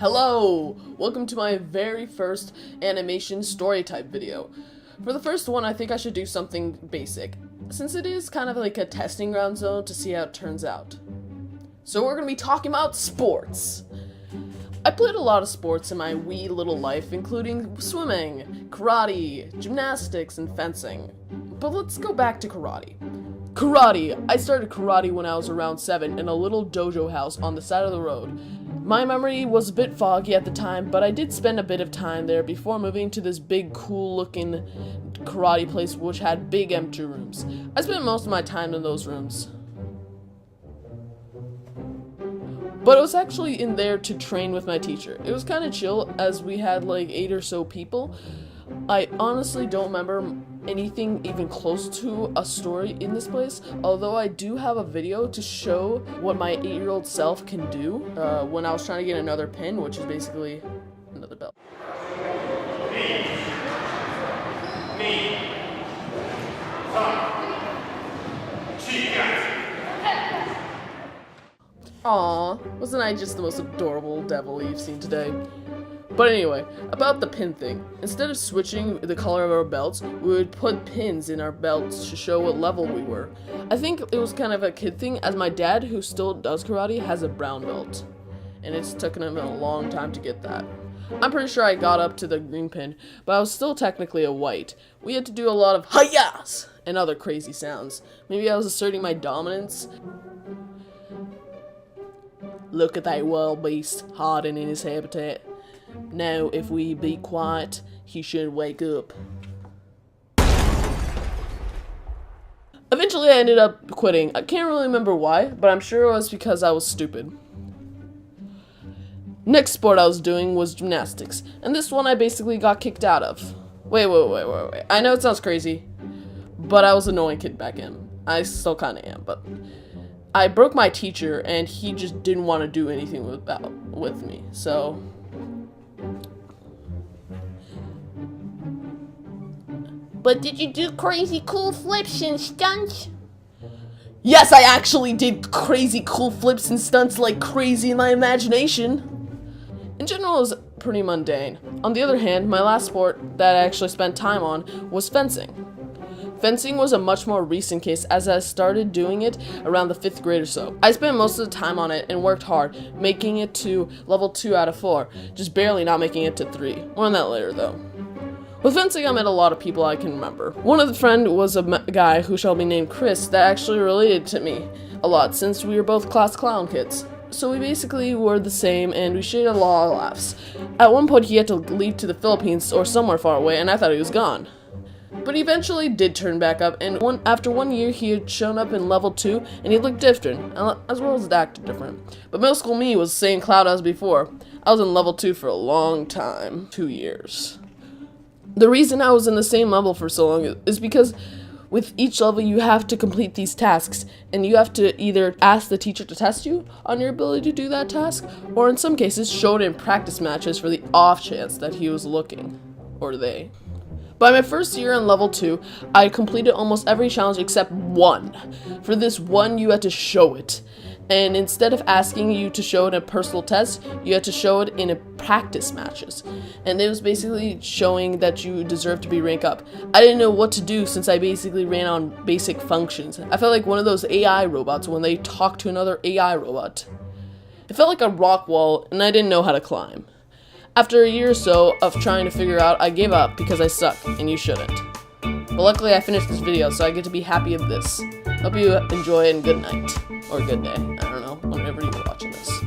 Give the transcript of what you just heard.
Hello! Welcome to my very first animation story type video. For the first one, I think I should do something basic, since it is kind of like a testing ground zone to see how it turns out. So we're going to be talking about sports. I played a lot of sports in my wee little life, including swimming, karate, gymnastics, and fencing. But let's go back to karate. Karate! I started karate when I was around 7 in a little dojo house on the side of the road. My memory was a bit foggy at the time, but I did spend a bit of time there before moving to this big, cool-looking karate place which had big empty rooms. I spent most of my time in those rooms. But I was actually in there to train with my teacher. It was kind of chill as we had like 8 or so people. I honestly don't remember anything even close to a story in this place, although I do have a video to show what my 8-year-old self can do when I was trying to get another pin, which is basically another belt. Aww, wasn't I just the most adorable devil you've seen today? But anyway, about the pin thing. Instead of switching the color of our belts, we would put pins in our belts to show what level we were. I think it was kind of a kid thing, as my dad, who still does karate, has a brown belt. And it's taken him a long time to get that. I'm pretty sure I got up to the green pin, but I was still technically a white. We had to do a lot of hi-yas and other crazy sounds. Maybe I was asserting my dominance. Look at that wild beast, hiding in his habitat. Now, if we be quiet, he should wake up. Eventually, I ended up quitting. I can't really remember why, but I'm sure it was because I was stupid. Next sport I was doing was gymnastics, and this one I basically got kicked out of. Wait. I know it sounds crazy, but I was an annoying kid back then. I still kinda am, but I broke my teacher, and he just didn't want to do anything with me, so... But did you do crazy cool flips and stunts? Yes, I actually did crazy cool flips and stunts like crazy in my imagination. In general, it was pretty mundane. On the other hand, my last sport that I actually spent time on was fencing. Fencing was a much more recent case, as I started doing it around the 5th grade or so. I spent most of the time on it and worked hard, making it to level 2 out of 4, just barely not making it to 3. More on that later though. With fencing, I met a lot of people I can remember. One of the friends was a guy who shall be named Chris that actually related to me a lot since we were both class clown kids. So we basically were the same and we shared a lot of laughs. At one point he had to leave to the Philippines or somewhere far away and I thought he was gone. But he eventually did turn back up, and after 1 year he had shown up in level 2 and he looked different, as well as acted different. But middle school me was the same cloud as before. I was in level 2 for a long time, 2 years. The reason I was in the same level for so long is because with each level you have to complete these tasks, and you have to either ask the teacher to test you on your ability to do that task, or in some cases show it in practice matches for the off chance that he was looking, or they. By my first year in level 2, I completed almost every challenge except one. For this one, you had to show it. And instead of asking you to show it in a personal test, you had to show it in a practice matches. And it was basically showing that you deserve to be ranked up. I didn't know what to do since I basically ran on basic functions. I felt like one of those AI robots when they talk to another AI robot. It felt like a rock wall, and I didn't know how to climb. After a year or so of trying to figure out, I gave up because I suck, and you shouldn't. But luckily I finished this video, so I get to be happy of this. Hope you enjoy and good night. Or good day. I don't know, whenever you're watching this.